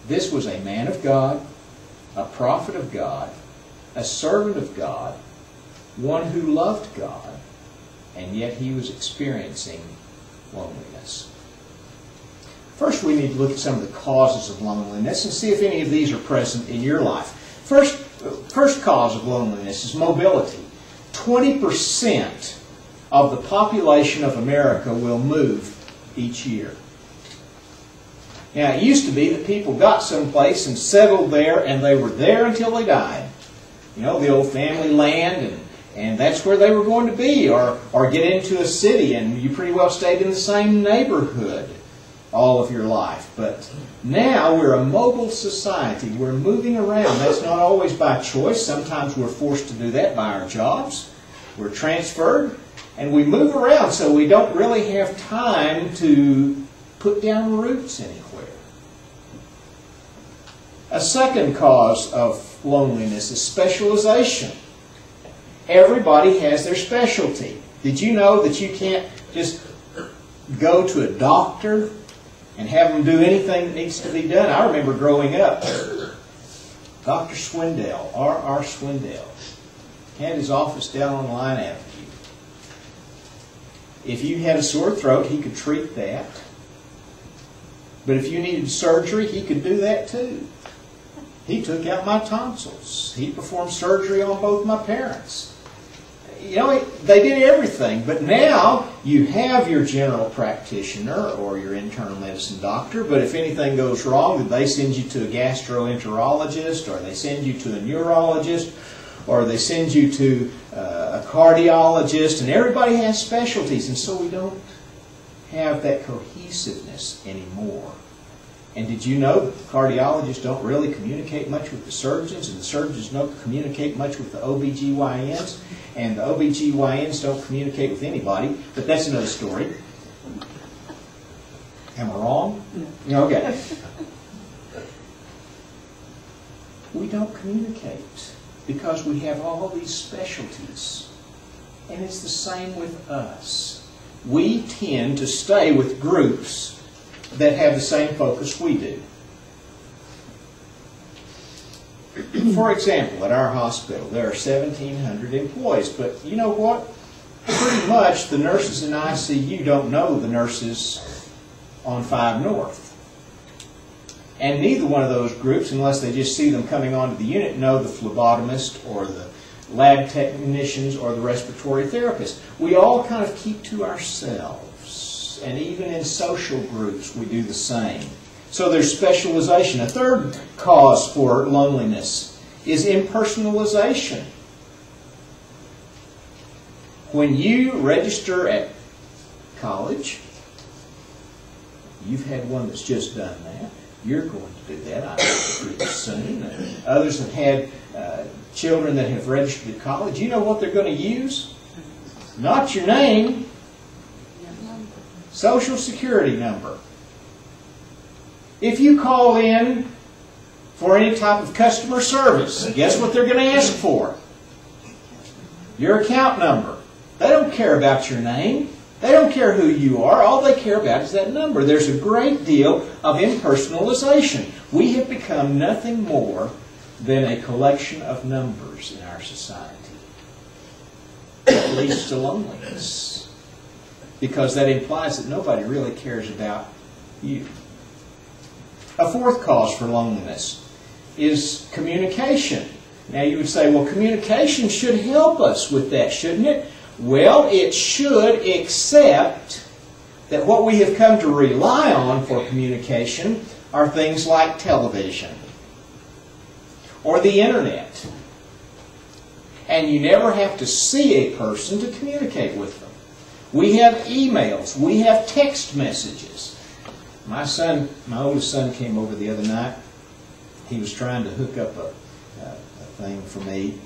This was a man of God, a prophet of God, a servant of God, one who loved God, and yet he was experiencing loneliness. First, we need to look at some of the causes of loneliness and see if any of these are present in your life. First cause of loneliness is mobility. 20% of the population of America will move each year. Now, it used to be that people got someplace and settled there, and they were there until they died. You know, the old family land, and that's where they were going to be, or get into a city, and you pretty well stayed in the same neighborhood all of your life. But now we're a mobile society. We're moving around. That's not always by choice. Sometimes we're forced to do that by our jobs. We're transferred, and we move around, so we don't really have time to put down roots anywhere. A second cause of loneliness is specialization. Everybody has their specialty. Did you know that you can't just go to a doctor and have them do anything that needs to be done? I remember growing up, Dr. Swindell, R.R. Swindell, had his office down on Line Avenue. If you had a sore throat, he could treat that. But if you needed surgery, he could do that too. He took out my tonsils. He performed surgery on both my parents. You know, they did everything. But now you have your general practitioner or your internal medicine doctor, but if anything goes wrong, then they send you to a gastroenterologist, or they send you to a neurologist, or they send you to a cardiologist, and everybody has specialties, and so we don't have that cohesiveness anymore. And did you know that the cardiologists don't really communicate much with the surgeons, and the surgeons don't communicate much with the OBGYNs, and the OBGYNs don't communicate with anybody? But that's another story. Am I wrong? No. Okay. We don't communicate because we have all these specialties. And it's the same with us. We tend to stay with groups that have the same focus we do. For example, at our hospital, there are 1,700 employees, but you know what? Pretty much the nurses in ICU don't know the nurses on 5 North. And neither one of those groups, unless they just see them coming onto the unit, know the phlebotomist or the lab technicians or the respiratory therapist. We all kind of keep to ourselves. And even in social groups, we do the same. So there's specialization. A third cause for loneliness is impersonalization. When you register at college, you've had one that's just done that. You're going to do that, I think, pretty soon. And others have had children that have registered at college. You know what they're going to use? Not your name. Social Security number. If you call in for any type of customer service, guess what they're going to ask for? Your account number. They don't care about your name. They don't care who you are. All they care about is that number. There's a great deal of impersonalization. We have become nothing more than a collection of numbers in our society. That leads to loneliness, because that implies that nobody really cares about you. A fourth cause for loneliness is communication. Now you would say, well, communication should help us with that, shouldn't it? Well, it should, except that what we have come to rely on for communication are things like television or the internet. And you never have to see a person to communicate with them. We have emails. We have text messages. My oldest son came over the other night. He was trying to hook up a thing for me.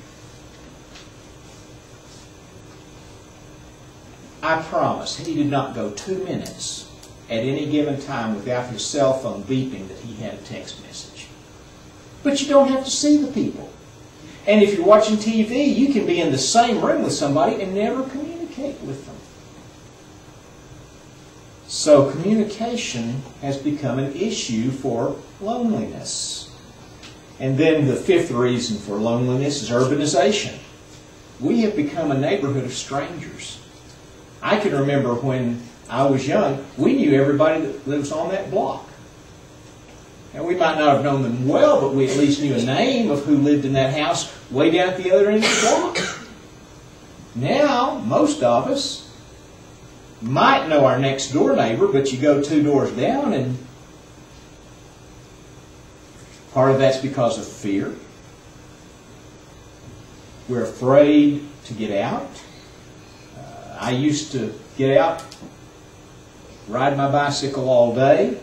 I promise he did not go 2 minutes at any given time without his cell phone beeping that he had a text message. But you don't have to see the people. And if you're watching TV, you can be in the same room with somebody and never communicate with them. So communication has become an issue for loneliness. And then the fifth reason for loneliness is urbanization. We have become a neighborhood of strangers. I can remember when I was young, we knew everybody that lives on that block. And we might not have known them well, but we at least knew a name of who lived in that house way down at the other end of the block. Now, most of us might know our next door neighbor, but you go 2 doors down, and part of that's because of fear. We're afraid to get out. I used to get out, ride my bicycle all day.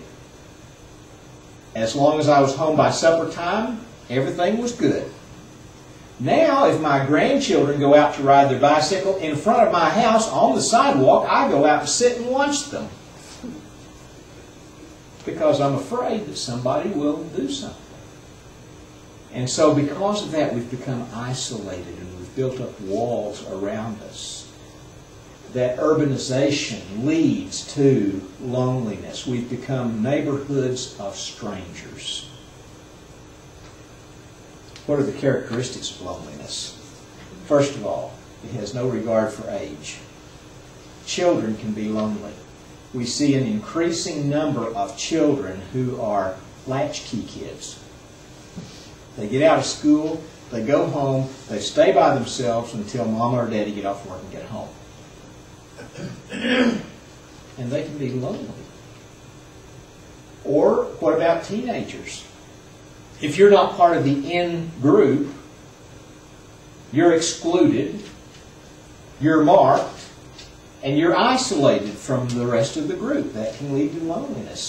As long as I was home by supper time, everything was good. Now, if my grandchildren go out to ride their bicycle in front of my house on the sidewalk, I go out and sit and watch them. Because I'm afraid that somebody will do something. And so because of that, we've become isolated and we've built up walls around us. That urbanization leads to loneliness. We've become neighborhoods of strangers. What are the characteristics of loneliness? First of all, it has no regard for age. Children can be lonely. We see an increasing number of children who are latchkey kids. They get out of school, they go home, they stay by themselves until mama or daddy get off work and get home. And they can be lonely. Or what about teenagers? If you're not part of the in group, you're excluded, you're marked, and you're isolated from the rest of the group. That can lead to loneliness.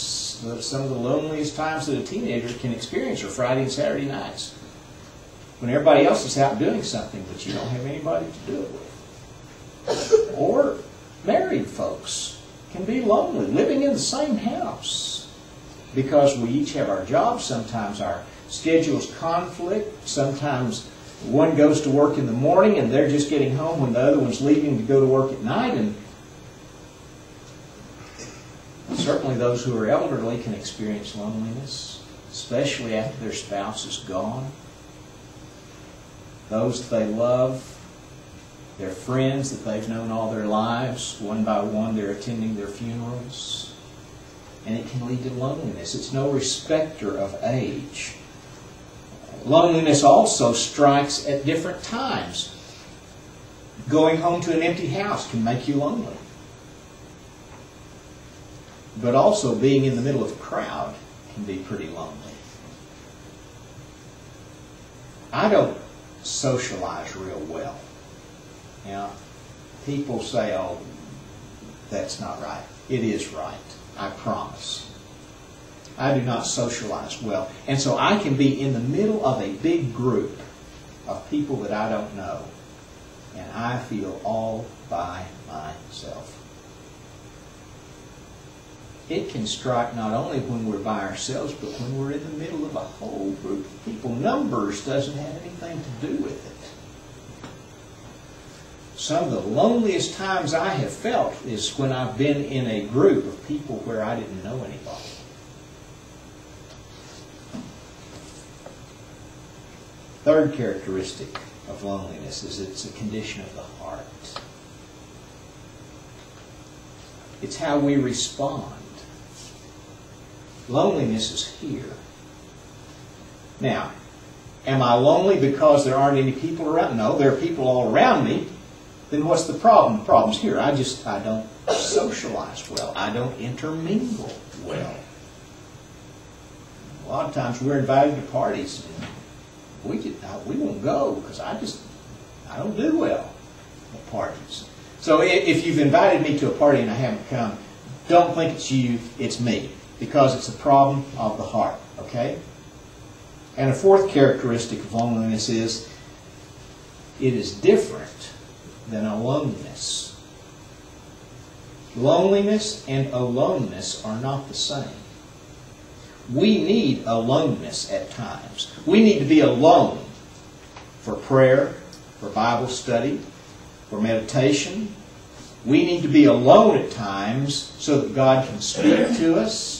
Some of the loneliest times that a teenager can experience are Friday and Saturday nights, when everybody else is out doing something, but you don't have anybody to do it with. Or married folks can be lonely, living in the same house, because we each have our jobs. Sometimes our schedules conflict. Sometimes one goes to work in the morning and they're just getting home when the other one's leaving to go to work at night. And certainly those who are elderly can experience loneliness, especially after their spouse is gone. Those that they love, their friends that they've known all their lives, one by one they're attending their funerals. And it can lead to loneliness. It's no respecter of age. Loneliness also strikes at different times. Going home to an empty house can make you lonely. But also being in the middle of a crowd can be pretty lonely. I don't socialize real well. Now, people say, oh, that's not right. It is right. I promise. I do not socialize well. And so I can be in the middle of a big group of people that I don't know, and I feel all by myself. It can strike not only when we're by ourselves, but when we're in the middle of a whole group of people. Numbers doesn't have anything to do with it. Some of the loneliest times I have felt is when I've been in a group of people where I didn't know anybody. Third characteristic of loneliness is it's a condition of the heart. It's how we respond. Loneliness is here. Now, am I lonely because there aren't any people around? No, there are people all around me. Then what's the problem? The problem's here. I don't socialize well. I don't intermingle well. A lot of times we're invited to parties and we won't go because I don't do well at parties. So if you've invited me to a party and I haven't come, don't think it's you, it's me, because it's a problem of the heart, okay? And a fourth characteristic of loneliness is it is different than aloneness. Loneliness and aloneness are not the same. We need aloneness at times. We need to be alone for prayer, for Bible study, for meditation, We need to be alone at times so that God can speak to us.